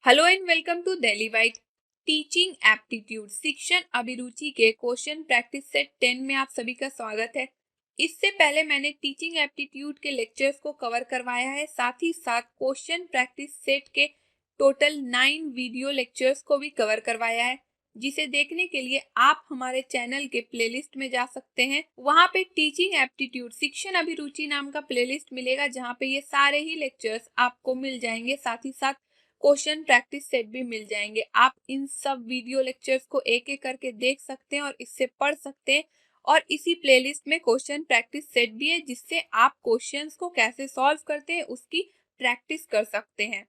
Hello and welcome to Delhi white teaching aptitude शिक्षण अभिरुचि के क्वेश्चन प्रैक्टिस सेट 10 में आप सभी का स्वागत है। इससे पहले मैंने टीचिंग एप्टीट्यूड के लेक्चर्स को कवर करवाया है, साथ ही साथ क्वेश्चन प्रैक्टिस सेट के टोटल 9 वीडियो लेक्चर्स को भी कवर करवाया है, जिसे देखने के लिए आप हमारे चैनल के प्लेलिस्ट में जा सकते हैं। वहां पे टीचिंग एप्टीट्यूड शिक्षण अभिरुचि नाम का प्लेलिस्ट मिलेगा, जहां पे ये सारे ही लेक्चर्स आपको मिल जाएंगे, साथ ही साथ क्वेश्चन प्रैक्टिस सेट भी मिल जाएंगे। आप इन सब वीडियो लेक्चर्स को एक एक करके देख सकते हैं और इससे पढ़ सकते हैं। और इसी प्लेलिस्ट में क्वेश्चन प्रैक्टिस सेट भी है, जिससे आप क्वेश्चंस को कैसे सॉल्व करते हैं उसकी प्रैक्टिस कर सकते हैं।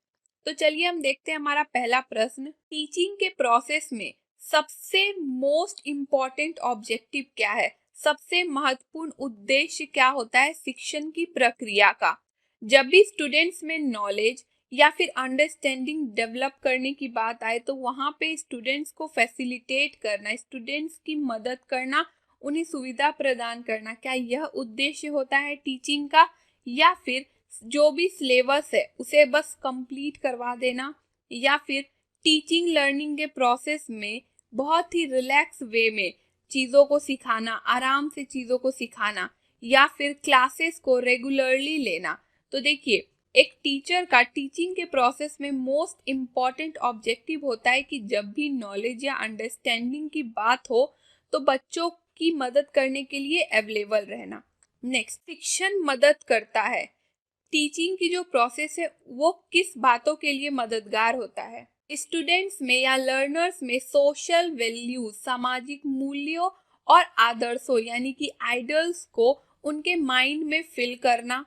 तो चलिए हम देखते हैं हमारा पहला प्रश्न। टीचिंग के प्रोसेस में सबसे मोस्ट इम्पॉर्टेंट ऑब्जेक्टिव क्या है? सबसे महत्वपूर्ण उद्देश्य क्या होता है शिक्षण की प्रक्रिया का? जब भी स्टूडेंट्स में नॉलेज या फिर अंडरस्टैंडिंग डेवलप करने की बात आए तो वहाँ पे स्टूडेंट्स को फैसिलिटेट करना, स्टूडेंट्स की मदद करना, उन्हें सुविधा प्रदान करना, क्या यह उद्देश्य होता है टीचिंग का? या फिर जो भी सिलेबस है उसे बस कंप्लीट करवा देना, या फिर टीचिंग लर्निंग के प्रोसेस में बहुत ही रिलैक्स वे में चीज़ों को सिखाना, आराम से चीज़ों को सिखाना, या फिर क्लासेस को रेगुलरली लेना? तो देखिए, एक टीचर का टीचिंग के प्रोसेस में मोस्ट इम्पॉर्टेंट ऑब्जेक्टिव होता है कि जब भी नॉलेज या अंडरस्टैंडिंग की बात हो तो बच्चों की मदद करने के लिए अवेलेबल रहना। नेक्स्ट, शिक्षण मदद करता है। टीचिंग की जो प्रोसेस है वो किस बातों के लिए मददगार होता है? स्टूडेंट्स में या लर्नर्स में सोशल वैल्यूज, सामाजिक मूल्यों और आदर्शों यानी कि आइडल्स को उनके माइंड में फिल करना,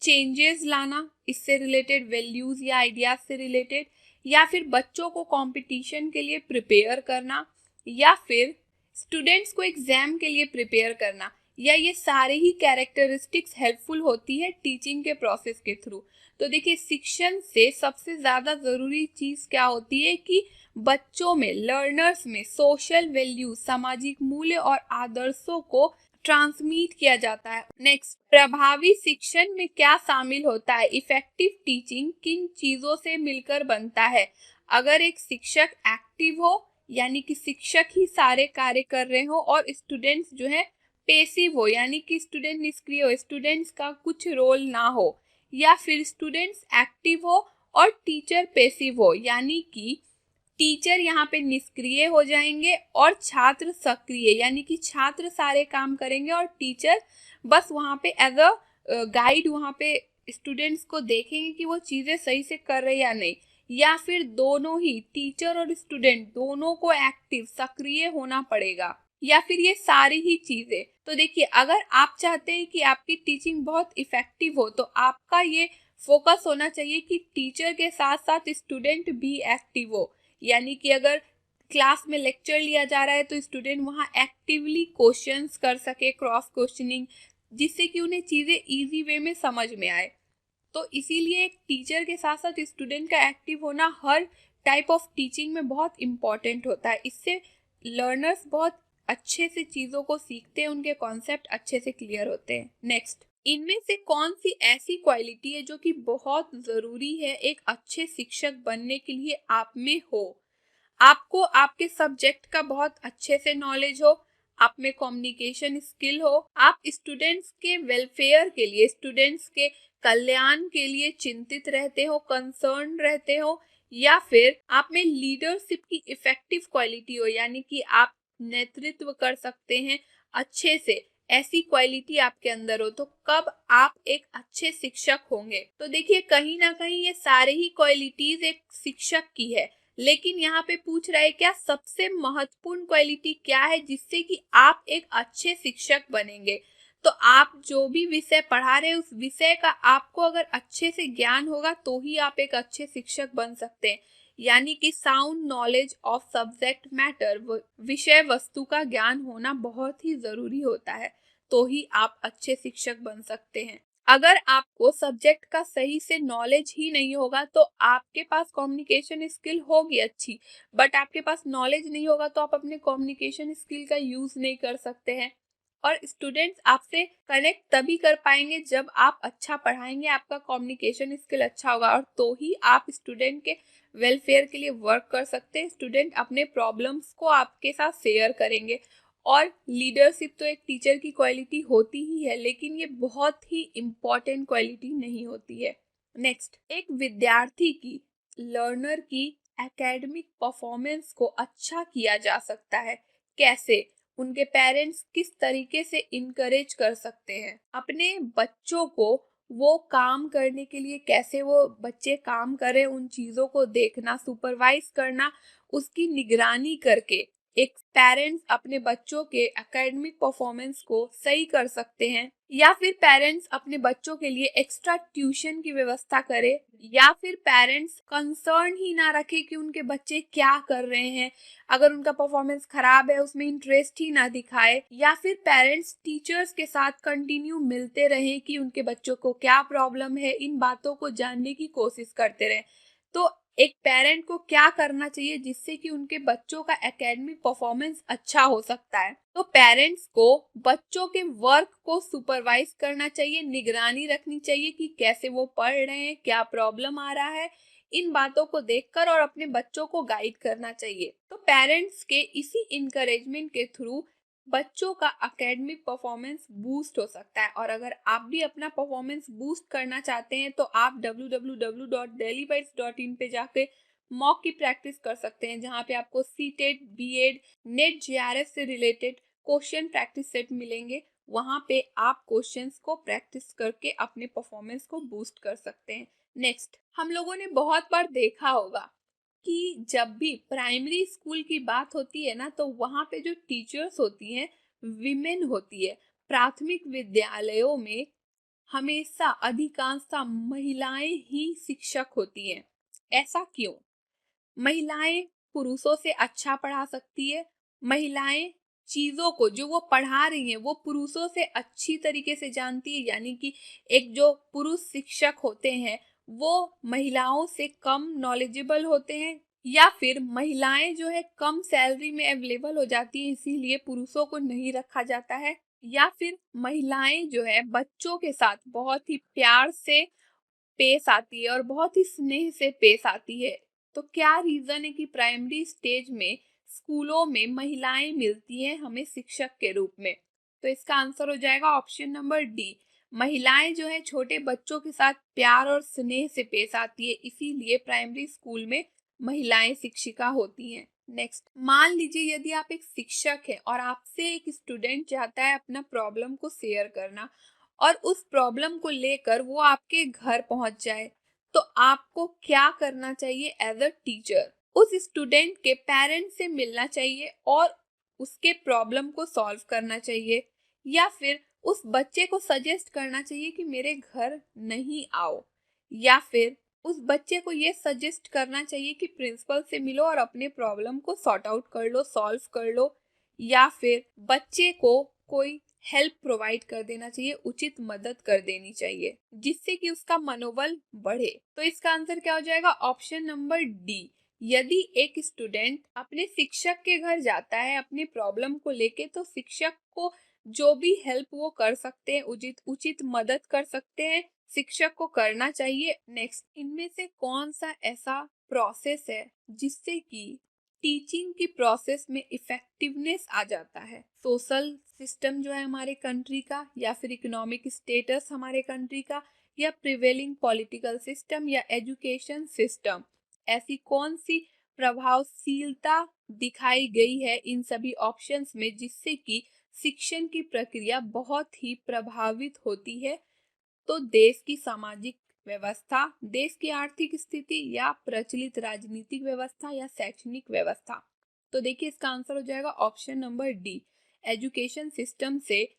चेंजेस लाना, इससे रिलेटेड वैल्यूज या आइडियाज से रिलेटेड, या फिर बच्चों को कंपटीशन के लिए प्रिपेयर करना, या फिर स्टूडेंट्स को एग्जाम के लिए प्रिपेयर करना, या ये सारे ही कैरेक्टरिस्टिक्स हेल्पफुल होती है टीचिंग के प्रोसेस के थ्रू। तो देखिए, शिक्षण से सबसे ज़्यादा ज़रूरी चीज़ क्या होती है कि बच्चों में, लर्नर्स में सोशल वैल्यू, सामाजिक मूल्य और आदर्शों को ट्रांसमिट किया जाता है। नेक्स्ट, प्रभावी शिक्षण में क्या शामिल होता है? इफेक्टिव टीचिंग किन चीज़ों से मिलकर बनता है? अगर एक शिक्षक एक्टिव हो यानी कि शिक्षक ही सारे कार्य कर रहे हो, और स्टूडेंट्स जो है पेसिव हो यानी कि स्टूडेंट निष्क्रिय हो, स्टूडेंट्स का कुछ रोल ना हो, या फिर स्टूडेंट्स एक्टिव हो और टीचर पेसिव हो यानी कि टीचर यहाँ पे निष्क्रिय हो जाएंगे और छात्र सक्रिय यानी कि छात्र सारे काम करेंगे और टीचर बस वहाँ पे एज अ गाइड वहाँ पे स्टूडेंट्स को देखेंगे कि वो चीज़ें सही से कर रहे या नहीं, या फिर दोनों ही टीचर और स्टूडेंट दोनों को एक्टिव सक्रिय होना पड़ेगा, या फिर ये सारी ही चीज़ें। तो देखिए, अगर आप चाहते हैं कि आपकी टीचिंग बहुत इफेक्टिव हो तो आपका ये फोकस होना चाहिए कि टीचर के साथ साथ स्टूडेंट भी एक्टिव हो, यानी कि अगर क्लास में लेक्चर लिया जा रहा है तो स्टूडेंट वहाँ एक्टिवली क्वेश्चंस कर सके, क्रॉस क्वेश्चनिंग, जिससे कि उन्हें चीज़ें इजी वे में समझ में आए। तो इसीलिए एक टीचर के साथ साथ स्टूडेंट का एक्टिव होना हर टाइप ऑफ टीचिंग में बहुत इम्पॉर्टेंट होता है। इससे लर्नर्स बहुत अच्छे से चीज़ों को सीखते हैं, उनके कॉन्सेप्ट अच्छे से क्लियर होते हैं। नेक्स्ट, इनमें से कौन सी ऐसी क्वालिटी है जो कि बहुत ज़रूरी है एक अच्छे शिक्षक बनने के लिए आप में हो? आपको आपके सब्जेक्ट का बहुत अच्छे से नॉलेज हो, आप में कम्युनिकेशन स्किल हो, आप स्टूडेंट्स के वेलफेयर के लिए, स्टूडेंट्स के कल्याण के लिए चिंतित रहते हो, कंसर्न रहते हो, या फिर आप में लीडरशिप की इफेक्टिव क्वालिटी हो यानी कि आप नेतृत्व कर सकते हैं अच्छे से, ऐसी क्वालिटी आपके अंदर हो, तो कब आप एक अच्छे शिक्षक होंगे? तो देखिए, कहीं ना कहीं ये सारे ही क्वालिटीज एक शिक्षक की है, लेकिन यहाँ पे पूछ रहा है क्या सबसे महत्वपूर्ण क्वालिटी क्या है जिससे कि आप एक अच्छे शिक्षक बनेंगे? तो आप जो भी विषय पढ़ा रहे हैं उस विषय का आपको अगर अच्छे से ज्ञान होगा तो ही आप एक अच्छे शिक्षक बन सकते हैं, यानी कि sound knowledge of subject matter, विषय वस्तु का ज्ञान होना बहुत ही जरूरी होता है, तो ही आप अच्छे शिक्षक बन सकते हैं। अगर आपको सब्जेक्ट का सही से नॉलेज ही नहीं होगा तो आपके पास कम्युनिकेशन स्किल होगी अच्छी, बट आपके पास नॉलेज नहीं होगा तो आप अपने कम्युनिकेशन स्किल का यूज नहीं कर सकते हैं। और स्टूडेंट्स आपसे कनेक्ट तभी कर पाएंगे जब आप अच्छा पढ़ाएंगे, आपका कम्युनिकेशन स्किल अच्छा होगा, और तो ही आप स्टूडेंट के वेलफेयर के लिए वर्क कर सकते हैं। स्टूडेंट अपने प्रॉब्लम्स को आपके साथ शेयर करेंगे। और लीडरशिप तो एक टीचर की क्वालिटी होती ही है, लेकिन ये बहुत ही इम्पॉर्टेंट क्वालिटी नहीं होती है। नेक्स्ट, एक विद्यार्थी की, लर्नर की एकेडमिक परफॉर्मेंस को अच्छा किया जा सकता है। कैसे? उनके पेरेंट्स किस तरीके से इनकरेज कर सकते हैं अपने बच्चों को, वो काम करने के लिए कैसे वो बच्चे काम करें, उन चीज़ों को देखना, सुपरवाइज करना, उसकी निगरानी करके एक पेरेंट्स अपने बच्चों के एकेडमिक परफॉर्मेंस को सही कर सकते हैं। या फिर पेरेंट्स अपने बच्चों के लिए एक्स्ट्रा ट्यूशन की व्यवस्था करे, या फिर पेरेंट्स कंसर्न ही ना रखे कि उनके बच्चे क्या कर रहे हैं, अगर उनका परफॉर्मेंस खराब है उसमें इंटरेस्ट ही ना दिखाए, या फिर पेरेंट्स टीचर्स के साथ कंटिन्यू मिलते रहे कि उनके बच्चों को क्या प्रॉब्लम है, इन बातों को जानने की कोशिश करते रहे। तो एक पेरेंट को क्या करना चाहिए जिससे कि उनके बच्चों का एकेडमिक परफॉर्मेंस अच्छा हो सकता है? तो पेरेंट्स को बच्चों के वर्क को सुपरवाइज करना चाहिए, निगरानी रखनी चाहिए कि कैसे वो पढ़ रहे हैं, क्या प्रॉब्लम आ रहा है, इन बातों को देखकर और अपने बच्चों को गाइड करना चाहिए। तो पेरेंट्स के इसी इंकरेजमेंट के थ्रू बच्चों का एकेडमिक परफॉर्मेंस बूस्ट हो सकता है। और अगर आप भी अपना परफॉर्मेंस बूस्ट करना चाहते हैं तो आप www.delhibytes.in पे जाके मॉक की प्रैक्टिस कर सकते हैं, जहाँ पे आपको सीटेट, बीएड, नेट, जेआरएफ से रिलेटेड क्वेश्चन प्रैक्टिस सेट मिलेंगे। वहाँ पे आप क्वेश्चंस को प्रैक्टिस करके अपने परफॉर्मेंस को बूस्ट कर सकते हैं। नेक्स्ट, हम लोगों ने बहुत बार देखा होगा कि जब भी प्राइमरी स्कूल की बात होती है ना, तो वहाँ पे जो टीचर्स होती हैं विमेन होती है। प्राथमिक विद्यालयों में हमेशा अधिकांशतः महिलाएं ही शिक्षक होती हैं। ऐसा क्यों? महिलाएं पुरुषों से अच्छा पढ़ा सकती है। महिलाएं चीजों को जो वो पढ़ा रही हैं वो पुरुषों से अच्छी तरीके से जानती है, यानी कि एक जो पुरुष शिक्षक होते हैं वो महिलाओं से कम नॉलेजेबल होते हैं, या फिर महिलाएं जो है कम सैलरी में अवेलेबल हो जाती है इसीलिए पुरुषों को नहीं रखा जाता है, या फिर महिलाएं जो है बच्चों के साथ बहुत ही प्यार से पेश आती है और बहुत ही स्नेह से पेश आती है। तो क्या रीजन है कि प्राइमरी स्टेज में स्कूलों में महिलाएं मिलती हैं हमें शिक्षक के रूप में? तो इसका आंसर हो जाएगा ऑप्शन नंबर डी। महिलाएं जो है छोटे बच्चों के साथ प्यार और स्नेह से पेश आती है, इसीलिए प्राइमरी स्कूल में महिलाएं शिक्षिका होती हैं। नेक्स्ट, मान लीजिए यदि आप एक शिक्षक हैं और आपसे एक स्टूडेंट चाहता है अपना प्रॉब्लम को शेयर करना, और उस प्रॉब्लम को लेकर वो आपके घर पहुंच जाए, तो आपको क्या करना चाहिए एज अ टीचर? उस स्टूडेंट के पेरेंट्स से मिलना चाहिए और उसके प्रॉब्लम को सॉल्व करना चाहिए, या फिर उस बच्चे को सजेस्ट करना चाहिए कि मेरे घर नहीं आओ, या फिर उस बच्चे को ये सजेस्ट करना चाहिए कि प्रिंसिपल से मिलो और अपने प्रॉब्लम को सॉर्ट आउट कर लो, सॉल्व कर लो, या फिर बच्चे को कोई हेल्प प्रोवाइड कर देना चाहिए, उचित मदद कर देनी चाहिए जिससे कि उसका मनोबल बढ़े। तो इसका आंसर क्या हो जाएगा? Option number D. यदि एक स्टूडेंट अपने शिक्षक के घर जाता है अपनी प्रॉब्लम को लेके, तो शिक्षक को जो भी हेल्प वो कर सकते हैं, उचित उचित मदद कर सकते हैं, शिक्षक को करना चाहिए। नेक्स्ट, इनमें से कौन सा ऐसा प्रोसेस है जिससे कि टीचिंग की प्रोसेस में इफेक्टिवनेस आ जाता है? सोशल सिस्टम जो है हमारे कंट्री का, या फिर इकोनॉमिक स्टेटस हमारे कंट्री का, या प्रिवेलिंग पॉलिटिकल सिस्टम, या एजुकेशन सिस्टम? ऐसी कौन सी प्रभावशीलता दिखाई गई है इन सभी ऑप्शंस में जिससे कि शिक्षण की प्रक्रिया बहुत ही प्रभावित होती है? तो देश की सामाजिक व्यवस्था, देश की आर्थिक स्थिति, या प्रचलित राजनीतिक व्यवस्था, या शैक्षणिक व्यवस्था? तो देखिए इसका आंसर हो जाएगा option number D. Education system से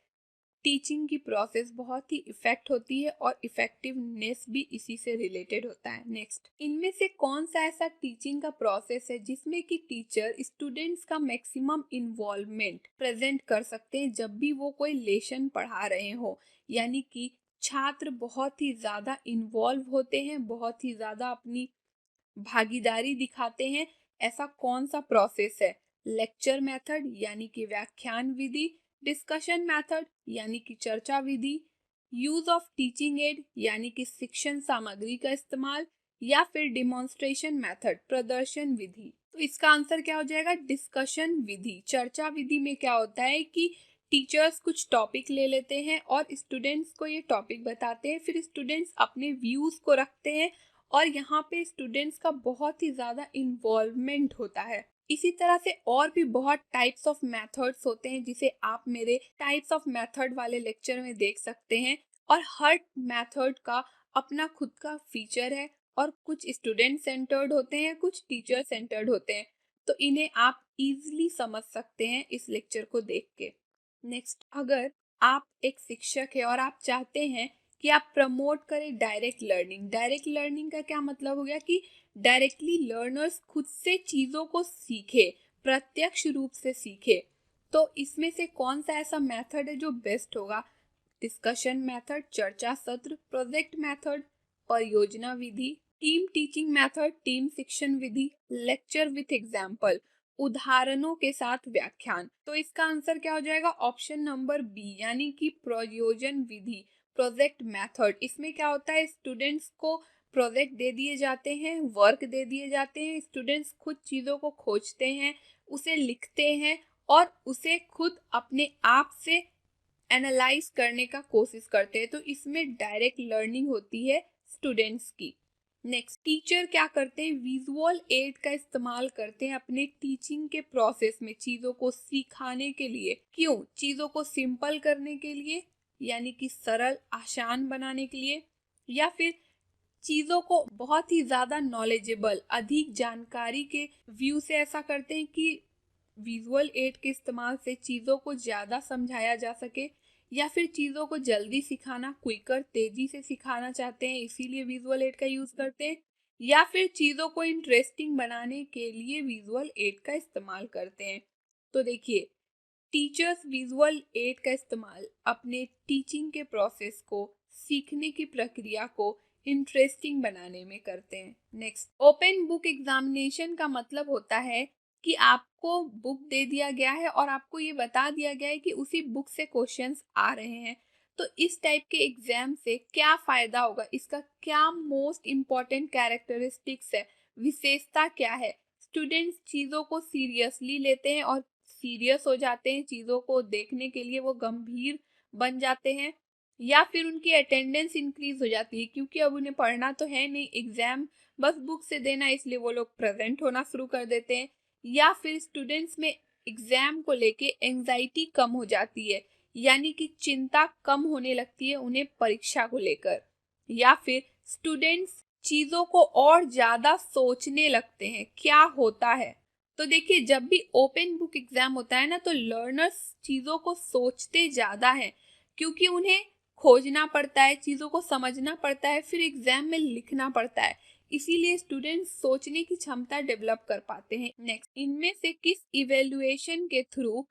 टीचिंग की प्रोसेस बहुत ही इफेक्ट होती है और इफेक्टिवनेस भी इसी से रिलेटेड होता है। नेक्स्ट, इनमें से कौन सा ऐसा टीचिंग का प्रोसेस है जिसमें कि टीचर स्टूडेंट्स का मैक्सिमम इन्वॉल्वमेंट प्रेजेंट कर सकते हैं जब भी वो कोई लेसन पढ़ा रहे हो, यानी कि छात्र बहुत ही ज्यादा इन्वॉल्व होते हैं, बहुत ही ज्यादा अपनी भागीदारी दिखाते हैं? ऐसा कौन सा प्रोसेस है? लेक्चर मेथड यानी कि व्याख्यान विधि, डिस्कशन मेथड यानी कि चर्चा विधि, यूज ऑफ टीचिंग एड यानी कि शिक्षण सामग्री का इस्तेमाल, या फिर डिमॉन्स्ट्रेशन मेथड प्रदर्शन विधि। तो इसका आंसर क्या हो जाएगा? डिस्कशन विधि। चर्चा विधि में क्या होता है कि टीचर्स कुछ टॉपिक ले लेते हैं और स्टूडेंट्स को ये टॉपिक बताते हैं, फिर स्टूडेंट्स अपने व्यूज को रखते हैं और यहाँ पे स्टूडेंट्स का बहुत ही ज्यादा इन्वॉल्वमेंट होता है। इसी तरह से और भी बहुत टाइप्स ऑफ मेथड्स होते हैं जिसे आप मेरे टाइप्स ऑफ मेथड वाले लेक्चर में देख सकते हैं, और हर मेथड का अपना खुद का फीचर है, और कुछ स्टूडेंट सेंटर्ड होते हैं, कुछ टीचर सेंटर्ड होते हैं। तो इन्हें आप इजीली समझ सकते हैं इस लेक्चर को देख के। नेक्स्ट, अगर आप एक शिक्षक है और आप चाहते हैं कि आप प्रमोट करें डायरेक्ट लर्निंग। डायरेक्ट लर्निंग का क्या मतलब हो गया कि डायरेक्टली लर्नर्स खुद से चीज़ों को सीखे, प्रत्यक्ष रूप से सीखे। तो इसमें से कौन सा ऐसा मेथड है जो बेस्ट होगा? डिस्कशन मेथड, चर्चा सत्र, प्रोजेक्ट मेथड, परियोजना विधि, टीम टीचिंग मेथड, टीम शिक्षण विधि, लेक्चर विथ एग्जाम्पल, उदाहरणों के साथ व्याख्यान। तो इसका आंसर क्या हो जाएगा? ऑप्शन नंबर बी, यानी कि प्रयोजन विधि, प्रोजेक्ट मेथड। इसमें क्या होता है, स्टूडेंट्स को प्रोजेक्ट दे दिए जाते हैं, वर्क दे दिए जाते हैं, स्टूडेंट्स खुद चीज़ों को खोजते हैं, उसे लिखते हैं और उसे खुद अपने आप से एनालाइज करने का कोशिश करते हैं। तो इसमें डायरेक्ट लर्निंग होती है स्टूडेंट्स की। नेक्स्ट, टीचर क्या करते हैं? विजुअल एड का इस्तेमाल करते हैं अपने टीचिंग के प्रोसेस में चीज़ों को सिखाने के लिए। क्यों? चीज़ों को सिंपल करने के लिए, यानी कि सरल आसान बनाने के लिए, या फिर चीज़ों को बहुत ही ज़्यादा नॉलेजेबल, अधिक जानकारी के व्यू से ऐसा करते हैं कि विजुअल एड के इस्तेमाल से चीज़ों को ज़्यादा समझाया जा सके, या फिर चीज़ों को जल्दी सिखाना, क्विकर, तेजी से सिखाना चाहते हैं इसीलिए विजुअल एड का यूज़ करते हैं, या फिर चीज़ों को इंटरेस्टिंग बनाने के लिए विजुअल एड का इस्तेमाल करते हैं। तो देखिए, टीचर्स विजुअल एड का इस्तेमाल अपने टीचिंग के प्रोसेस को, सीखने की प्रक्रिया को इंटरेस्टिंग बनाने में करते हैं। नेक्स्ट, ओपन बुक एग्जामिनेशन का मतलब होता है कि आपको बुक दे दिया गया है और आपको ये बता दिया गया है कि उसी बुक से क्वेश्चंस आ रहे हैं। तो इस टाइप के एग्जाम से क्या फायदा होगा, इसका क्या मोस्ट इम्पॉर्टेंट कैरेक्टरिस्टिक्स है, विशेषता क्या है? स्टूडेंट्स चीज़ों को सीरियसली लेते हैं और सीरियस हो जाते हैं, चीज़ों को देखने के लिए वो गंभीर बन जाते हैं, या फिर उनकी अटेंडेंस इंक्रीज हो जाती है क्योंकि अब उन्हें पढ़ना तो है नहीं, एग्जाम बस बुक से देना, इसलिए वो लोग प्रेजेंट होना शुरू कर देते हैं। या फिर स्टूडेंट्स में एग्जाम को लेके एंजाइटी कम हो जाती है, यानी कि चिंता कम होने लगती है उन्हें परीक्षा को लेकर, या फिर स्टूडेंट्स चीज़ों को और ज़्यादा सोचने लगते हैं। क्या होता है? तो देखिए, जब भी ओपन बुक एग्जाम होता है ना, तो लर्नर्स चीज़ों को सोचते ज़्यादा हैं क्योंकि उन्हें खोजना पड़ता है, चीज़ों को समझना पड़ता है, फिर एग्जाम में लिखना पड़ता है, इसीलिए स्टूडेंट्स सोचने की क्षमता डेवलप कर पाते हैं। नेक्स्ट, इनमें से किस इवेल्युएशन के थ्रू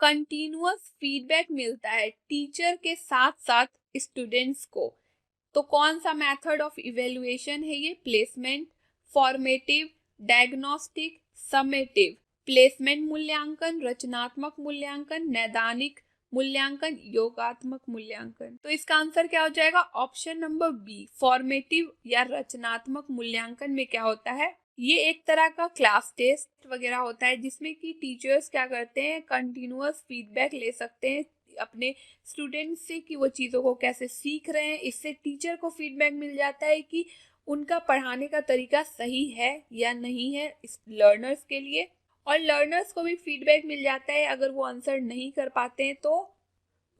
कंटिन्यूअस फीडबैक मिलता है टीचर के साथ साथ स्टूडेंट्स को? तो कौन सा मेथड ऑफ इवेल्युएशन है ये? Placement, formative, diagnostic, summative. Placement मूल्यांकन, रचनात्मक मूल्यांकन, नैदानिक मूल्यांकन, योगात्मक मूल्यांकन। तो इसका आंसर क्या हो जाएगा? ऑप्शन नंबर बी, फॉर्मेटिव या रचनात्मक मूल्यांकन में क्या होता है, ये एक तरह का क्लास टेस्ट वगैरह होता है जिसमें कि टीचर्स क्या करते हैं, कंटिन्यूअस फीडबैक ले सकते हैं अपने स्टूडेंट्स से कि वो चीज़ों को कैसे सीख रहे हैं। इससे टीचर को फीडबैक मिल जाता है कि उनका पढ़ाने का तरीका सही है या नहीं है इस लर्नर्स के लिए, और लर्नर्स को भी फीडबैक मिल जाता है अगर वो आंसर नहीं कर पाते हैं तो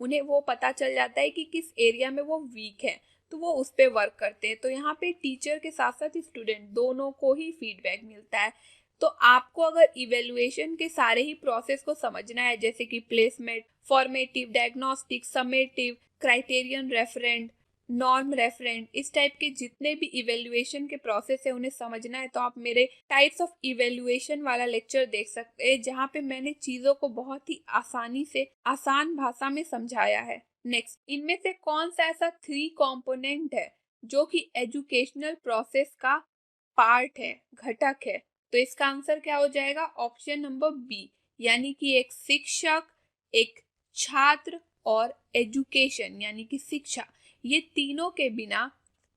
उन्हें वो पता चल जाता है कि किस एरिया में वो वीक है, तो वो उस पर वर्क करते हैं। तो यहाँ पे टीचर के साथ साथ स्टूडेंट दोनों को ही फीडबैक मिलता है। तो आपको अगर इवेल्युएशन के सारे ही प्रोसेस को समझना है, जैसे कि placement, formative, diagnostic, summative, criterion referent, norm referent, इस टाइप के जितने भी इवेल्युएशन के प्रोसेस है उन्हें समझना है, तो आप मेरे टाइप्स ऑफ इवेल्युएशन वाला लेक्चर देख सकते हैं जहाँ पे मैंने चीज़ों को बहुत ही आसानी से आसान भाषा में समझाया है। नेक्स्ट, इनमें से कौन सा ऐसा 3 कंपोनेंट है जो कि एजुकेशनल प्रोसेस का पार्ट है, घटक है? तो इसका आंसर क्या हो जाएगा? ऑप्शन नंबर बी, यानी कि एक शिक्षक, एक छात्र और एजुकेशन यानी कि शिक्षा, ये तीनों के बिना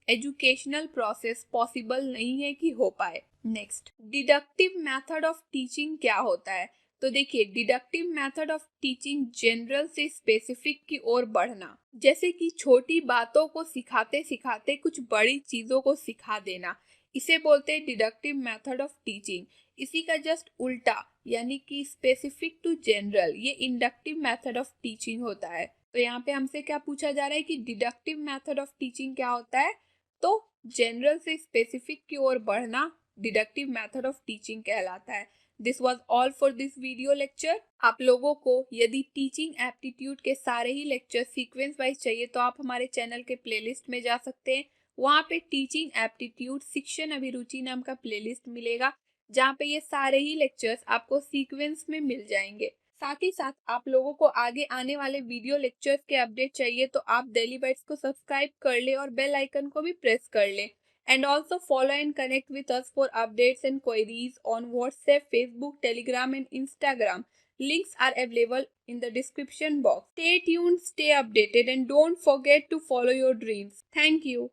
एजुकेशनल प्रोसेस पॉसिबल नहीं है कि हो पाए। Next, deductive method of teaching क्या होता है? तो देखिए, deductive method of teaching general से स्पेसिफिक की ओर बढ़ना, जैसे कि छोटी बातों को सिखाते सिखाते कुछ बड़ी चीजों को सिखा देना, इसे बोलते हैं डिडक्टिव मेथड ऑफ टीचिंग। इसी का जस्ट उल्टा यानी कि स्पेसिफिक टू जनरल, ये इंडक्टिव मेथड ऑफ टीचिंग होता है। तो यहाँ पे हमसे क्या पूछा जा रहा है कि डिडक्टिव मेथड ऑफ टीचिंग क्या होता है? तो जनरल से स्पेसिफिक की ओर बढ़ना डिडक्टिव मेथड ऑफ टीचिंग कहलाता है। This was all for this video lecture. आप लोगों को यदि टीचिंग एप्टीट्यूड के सारे ही लेक्चर सीक्वेंस वाइज चाहिए तो आप हमारे चैनल के प्लेलिस्ट में जा सकते हैं। वहाँ पे टीचिंग एप्टीट्यूड शिक्षण अभिरुचि नाम का प्लेलिस्ट मिलेगा, जहाँ पे ये सारे ही लेक्चर्स आपको सीक्वेंस में मिल जाएंगे। साथ ही साथ आप लोगों को आगे आने वाले वीडियो लेक्चर्स के अपडेट चाहिए तो आप डेली बाइट्स को सब्सक्राइब कर ले और बेल आइकन को भी प्रेस कर ले। And also follow and connect with us for updates and queries on WhatsApp, Facebook, Telegram, and Instagram. Links are available in the description box. Stay tuned, stay updated, and don't forget to follow your dreams. Thank you.